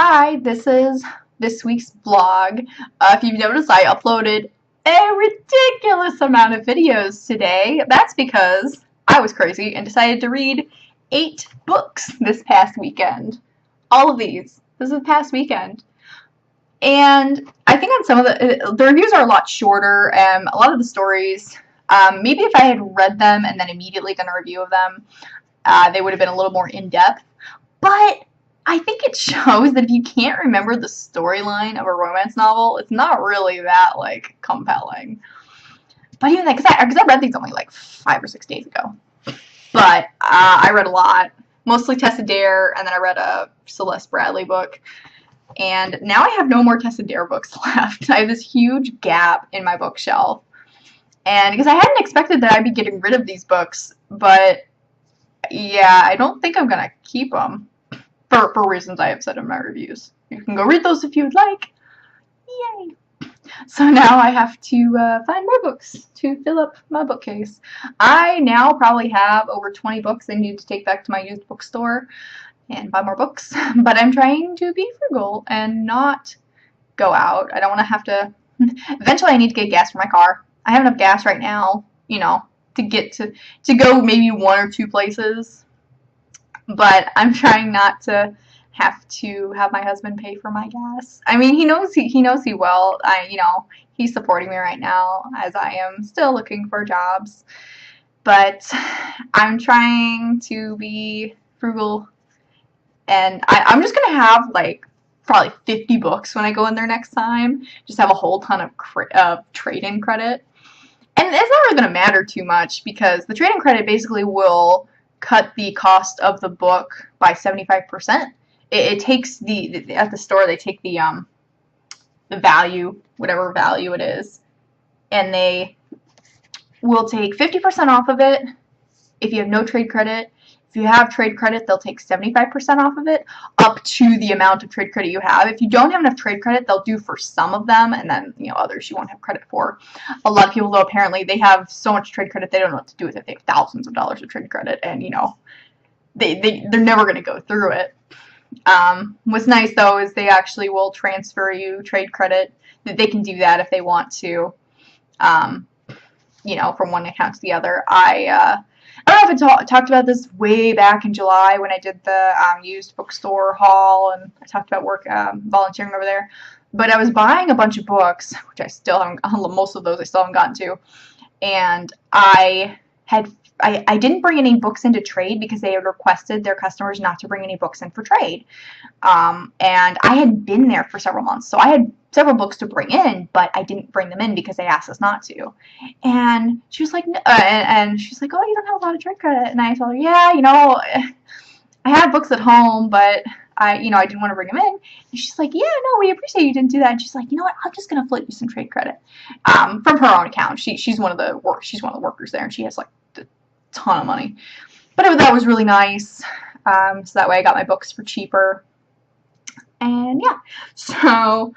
Hi, this is this week's vlog. If you've noticed, I uploaded a ridiculous amount of videos today. That's because I was crazy and decided to read 8 books this past weekend. All of these. This is the past weekend. And I think on some of the reviews are a lot shorter, and a lot of the stories, maybe if I had read them and then immediately done a review of them, they would have been a little more in-depth. But I think it shows that if you can't remember the storyline of a romance novel, it's not really that, like, compelling. But even that, because I read these only, like, 5 or 6 days ago. But I read a lot. Mostly Tessa Dare, and then I read a Celeste Bradley book. And now I have no more Tessa Dare books left. I have this huge gap in my bookshelf. And because I hadn't expected that I'd be getting rid of these books, but yeah, I don't think I'm going to keep them. For reasons I have said in my reviews. You can go read those if you would like. Yay! So now I have to find more books to fill up my bookcase. I now probably have over 20 books I need to take back to my used bookstore and buy more books. But I'm trying to be frugal and not go out. I don't want to have to... Eventually I need to get gas for my car. I have enough gas right now, you know, to get to go maybe 1 or 2 places. But I'm trying not to have my husband pay for my gas. I mean, he knows he will. He's supporting me right now as I am still looking for jobs. But I'm trying to be frugal, and I'm just gonna have like probably 50 books when I go in there next time. Just have a whole ton of trade-in credit, and it's not really gonna matter too much because the trade-in credit basically will cut the cost of the book by 75%. It takes at the store they take the value, whatever value it is, and they will take 50% off of it if you have no trade credit. If you have trade credit, they'll take 75% off of it, up to the amount of trade credit you have. If you don't have enough trade credit, they'll do for some of them, and then others you won't have credit for. A lot of people, though, apparently they have so much trade credit they don't know what to do with it. They have thousands of dollars of trade credit, and they're never going to go through it. What's nice though is they actually will transfer you trade credit. They can do that if they want to. From one account to the other. I don't know if I talked about this way back in July when I did the used bookstore haul, and I talked about volunteering over there. But I was buying a bunch of books, which I still haven't, most of those I still haven't gotten to, and I didn't bring any books into trade because they had requested their customers not to bring any books in for trade. And I had been there for several months, so I had several books to bring in, but I didn't bring them in because they asked us not to. And she was like, and she's like, oh, you don't have a lot of trade credit. And I told her, yeah, I have books at home, but I didn't want to bring them in. And she's like, yeah, no, we appreciate you didn't do that. And she's like, you know what, I'm just gonna flip you some trade credit, from her own account. She's one of the workers there, and she has like a ton of money. But that was really nice. So that way I got my books for cheaper. And yeah, so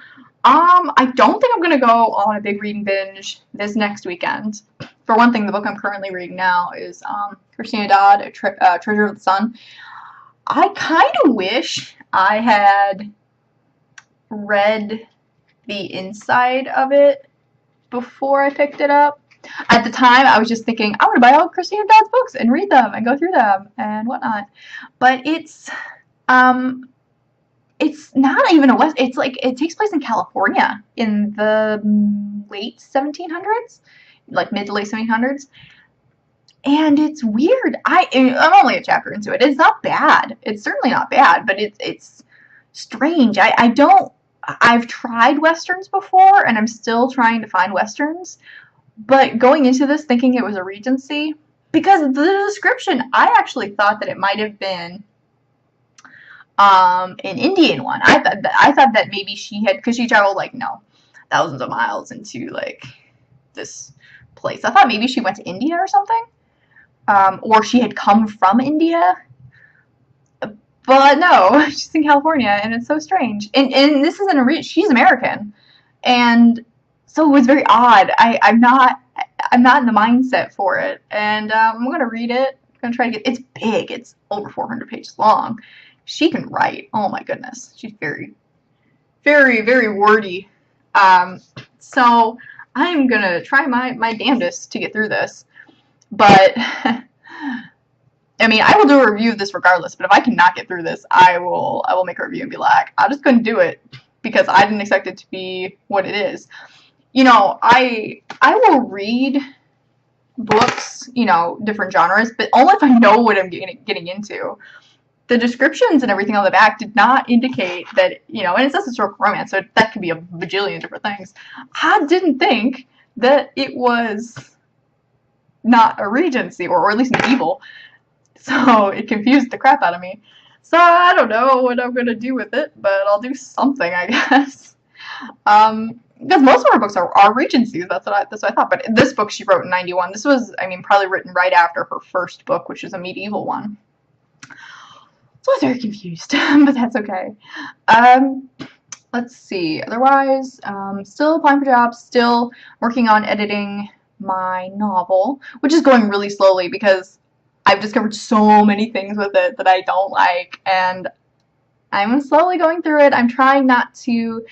I don't think I'm gonna go on a big reading binge this next weekend. For one thing, the book I'm currently reading now is Christina Dodd, Treasure of the Sun. I kind of wish I had read the inside of it before I picked it up. At the time, I was just thinking, I want to buy all Christina Dodd's books and read them and go through them and whatnot. But it's not even a West. It's like it takes place in California in the late 1700s, like mid to late 1700s, and it's weird. I'm only a chapter into it. It's not bad. It's certainly not bad, but it's strange. I've tried westerns before, and I'm still trying to find westerns. But going into this thinking it was a Regency, because of the description, I actually thought that it might have been an Indian one. I thought that maybe she had, because she traveled like thousands of miles into like this place. I thought maybe she went to India or something, or she had come from India. But no, she's in California, and it's so strange. And this isn't she's American, and so it was very odd. I'm not in the mindset for it, and I'm gonna read it. I'm gonna try to get. It's big. It's over 400 pages long, she can write. Oh my goodness. She's very, very, very wordy. So I'm gonna try my damnedest to get through this. But, I mean, I will do a review of this regardless, but if I cannot get through this, I will make a review and be like, I just couldn't do it because I didn't expect it to be what it is. You know, I will read books, you know, different genres, but only if I know what I'm getting into. The descriptions and everything on the back did not indicate that, you know, and it says historical romance, so that could be a bajillion different things. I didn't think that it was not a Regency, or at least medieval, so it confused the crap out of me. So I don't know what I'm going to do with it, but I'll do something, I guess. Because most of her books are Regencies, that's what I thought, but this book she wrote in 91. This was, I mean, probably written right after her first book, which is a medieval one. So I was very confused, but that's okay. Let's see. Otherwise, still applying for jobs, still working on editing my novel, which is going really slowly because I've discovered so many things with it that I don't like, and I'm slowly going through it. I'm trying not to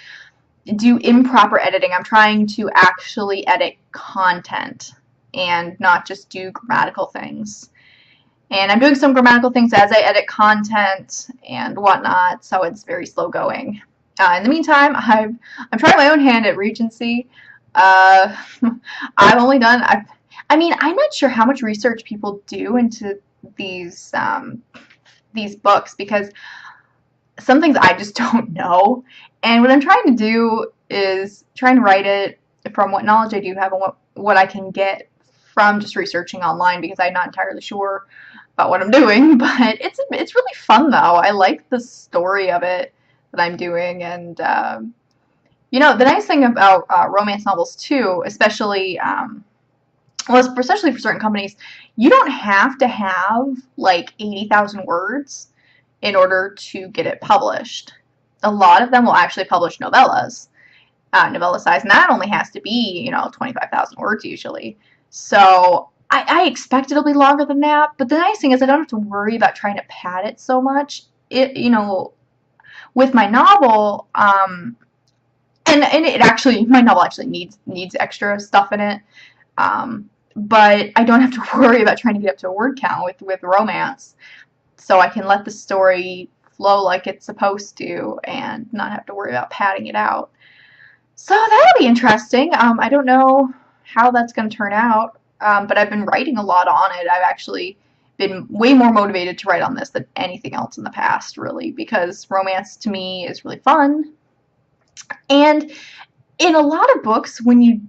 do improper editing. I'm trying to actually edit content and not just do grammatical things. And I'm doing some grammatical things as I edit content and whatnot, so it's very slow going. In the meantime, I'm trying my own hand at Regency. I've only done, I mean, I'm not sure how much research people do into these books, because some things I just don't know. And what I'm trying to do is trying to write it from what knowledge I do have and what I can get from just researching online, because I'm not entirely sure about what I'm doing. But it's really fun though. I like the story of it that I'm doing, and you know, the nice thing about romance novels too, especially well, especially for certain companies, you don't have to have like 80,000 words in order to get it published. A lot of them will actually publish novellas, novella size, and that only has to be, you know, 25,000 words usually. So I expect it'll be longer than that, but the nice thing is I don't have to worry about trying to pad it so much. You know, with my novel, and it actually, my novel actually needs extra stuff in it, but I don't have to worry about trying to get up to a word count with romance, so I can let the story flow like it's supposed to and not have to worry about padding it out. So that'll be interesting. I don't know how that's going to turn out, but I've been writing a lot on it. I've actually been way more motivated to write on this than anything else in the past, really, because romance to me is really fun. And in a lot of books, when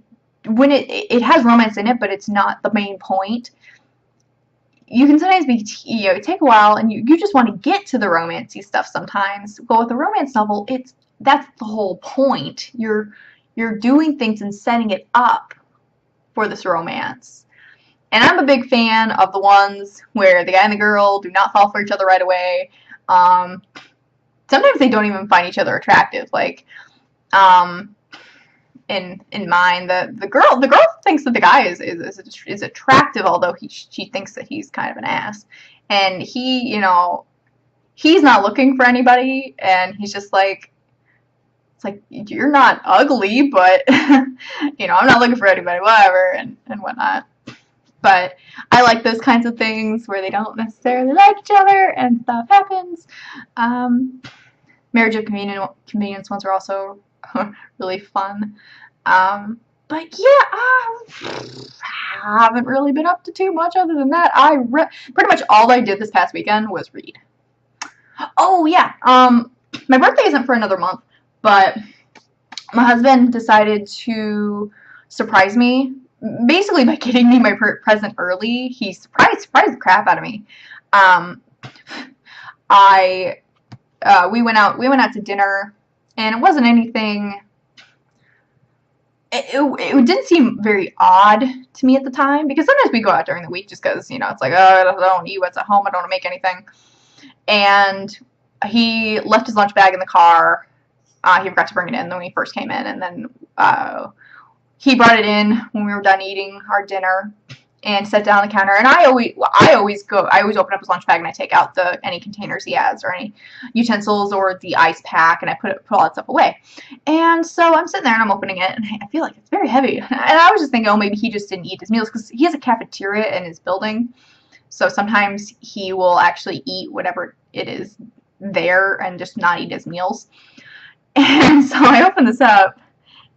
it has romance in it, but it's not the main point, you can sometimes be, you know, take a while, and you just want to get to the romancy stuff sometimes. But with a romance novel, that's the whole point. You're doing things and setting it up for this romance. And I'm a big fan of the ones where the guy and the girl do not fall for each other right away. Sometimes they don't even find each other attractive. Like, in mine, the girl thinks that the guy is attractive, although she thinks that he's kind of an ass, and he, you know, he's not looking for anybody, and he's just like, it's like, you're not ugly, but you know, I'm not looking for anybody, whatever, and whatnot. But I like those kinds of things where they don't necessarily like each other and stuff happens. Marriage of Convenience ones are also really fun. But yeah, I haven't really been up to too much other than that. Pretty much all I did this past weekend was read. Oh yeah, my birthday isn't for another month, but my husband decided to surprise me, basically by getting me my present early. He surprised the crap out of me. We went out to dinner, and it wasn't anything. It didn't seem very odd to me at the time, because sometimes we go out during the week just because, you know, it's like, oh, I don't eat what's at home, I don't want to make anything. And he left his lunch bag in the car. He forgot to bring it in when he first came in, and then he brought it in when we were done eating our dinner. and set down on the counter. And I always open up his lunch bag and I take out any containers he has or any utensils or the ice pack, and I put all that stuff away. And so I'm sitting there and I'm opening it, and I feel like it's very heavy. And I was just thinking, oh, maybe he just didn't eat his meals, because he has a cafeteria in his building. So sometimes he will actually eat whatever it is there and just not eat his meals. And so I opened this up,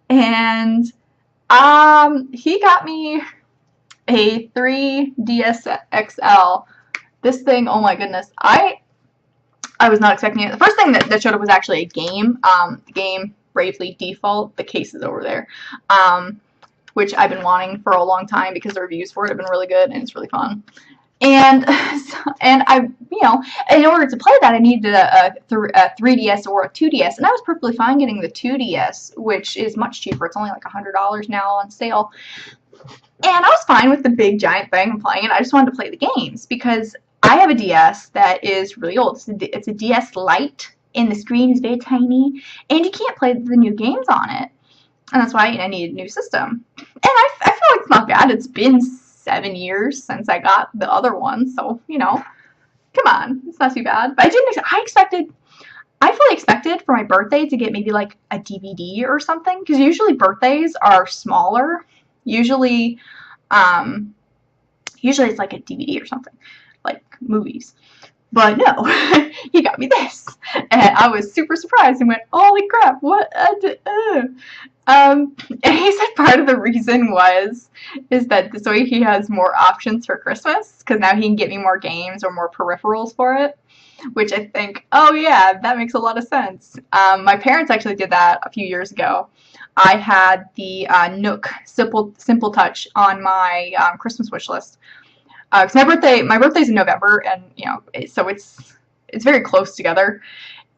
and he got me a 3DS XL. This thing, oh my goodness, I was not expecting it. The first thing that showed up was actually a game. The game Bravely Default. The case is over there, which I've been wanting for a long time because the reviews for it have been really good and it's really fun. And I, in order to play that, I needed a 3DS or a 2DS, and I was perfectly fine getting the 2DS, which is much cheaper. It's only like $100 now on sale. And I was fine with the big giant thing and playing it. I just wanted to play the games because I have a DS that is really old. It's a DS Lite, and the screen is very tiny, and you can't play the new games on it. And that's why I needed a new system. And I feel like it's not bad. It's been 7 years since I got the other one, so come on, it's not too bad. But I fully expected for my birthday to get maybe like a DVD or something, because usually birthdays are smaller. Usually it's like a DVD or something, like movies. But no, he got me this, and I was super surprised and went, "Holy crap! What?" And he said part of the reason is that this way he has more options for Christmas, because now he can get me more games or more peripherals for it, which I think, oh yeah, that makes a lot of sense. My parents actually did that a few years ago. I had the Nook Simple Touch on my Christmas wish list. Because my birthday's in November, and so it's very close together.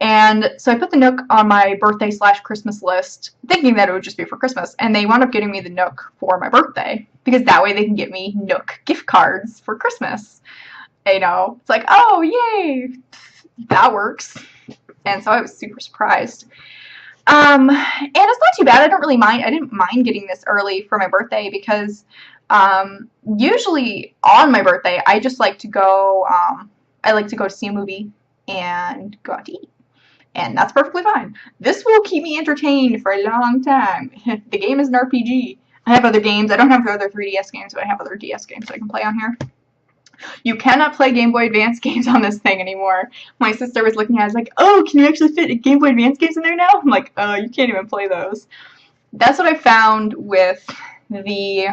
And so I put the Nook on my birthday/Christmas list, thinking that it would just be for Christmas. And they wound up getting me the Nook for my birthday, because that way they can get me Nook gift cards for Christmas. It's like, oh yay, that works. And so I was super surprised. And it's not too bad. I didn't mind getting this early for my birthday, because usually on my birthday I just like to go to see a movie and go out to eat, and that's perfectly fine. This will keep me entertained for a long time. The game is an RPG. I have other games. I don't have the other 3DS games, but I have other DS games that I can play on here. You cannot play Game Boy Advance games on this thing anymore. My sister was looking at it, I was like, oh, can you actually fit Game Boy Advance games in there now? I'm like, you can't even play those. That's what I found with the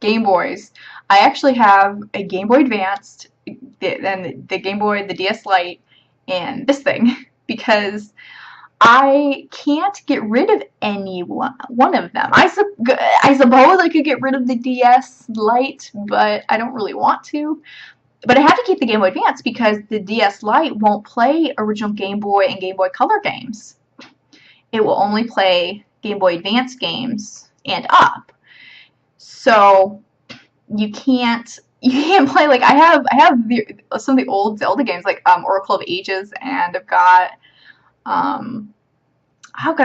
Game Boys. I actually have a Game Boy Advanced, and the Game Boy, the DS Lite, and this thing, because I can't get rid of any one of them. I suppose I could get rid of the DS Lite, but I don't really want to. But I have to keep the Game Boy Advance because the DS Lite won't play original Game Boy and Game Boy Color games. It will only play Game Boy Advance games and up. So you can't play, like, I have some of the old Zelda games, like Oracle of Ages, and I've got a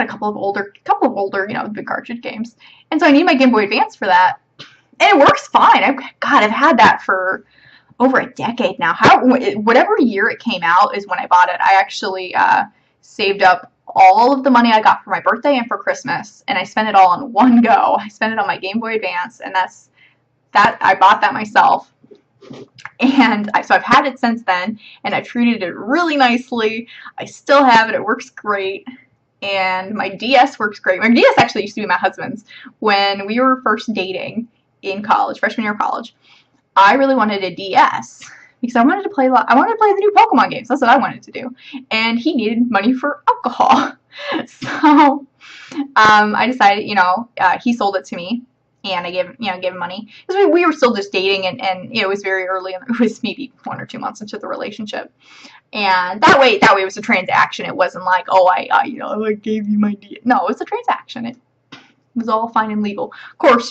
couple of older, big cartridge games, and so I need my Game Boy Advance for that, and it works fine. I've had that for over a decade now. Whatever year it came out is when I bought it. I actually saved up all of the money I got for my birthday and for Christmas, and I spent it all in one go. I spent it on my Game Boy Advance, and I bought that myself. And so I've had it since then, and I've treated it really nicely. I still have it. It works great. And my DS works great. My DS actually used to be my husband's. When we were first dating in college, freshman year of college, I really wanted a DS because I wanted to play the new Pokemon games. That's what I wanted to do. And he needed money for alcohol. So I decided, he sold it to me. And I gave him money, because we were still just dating, and it was very early, and it was maybe 1 or 2 months into the relationship, and that way it was a transaction. It wasn't like, oh, I gave you my DS. No, it was a transaction. It was all fine and legal. Of course,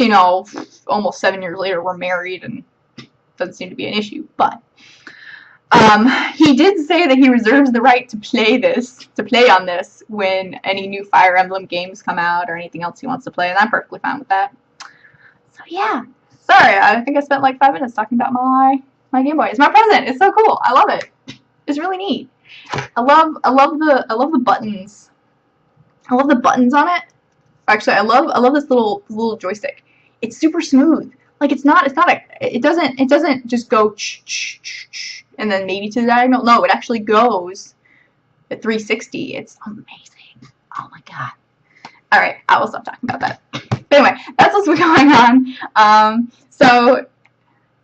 almost 7 years later, we're married, and it doesn't seem to be an issue. But he did say that he reserves the right to play on this when any new Fire Emblem games come out or anything else he wants to play, and I'm perfectly fine with that. So yeah, Sorry, I think I spent like 5 minutes talking about my Game Boy. It's my present. It's so cool. I love it. It's really neat. I love the buttons. I love the buttons on it. Actually, I love this little joystick. It's super smooth. Like it doesn't just go and then maybe to the diagonal. No, it actually goes at 360. It's amazing. Oh my god. All right, I will stop talking about that. But anyway, that's what's going on. So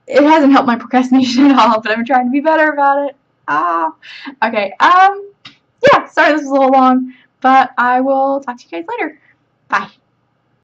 it hasn't helped my procrastination at all, but I'm trying to be better about it. Okay. Yeah, sorry this was a little long, but I will talk to you guys later. Bye.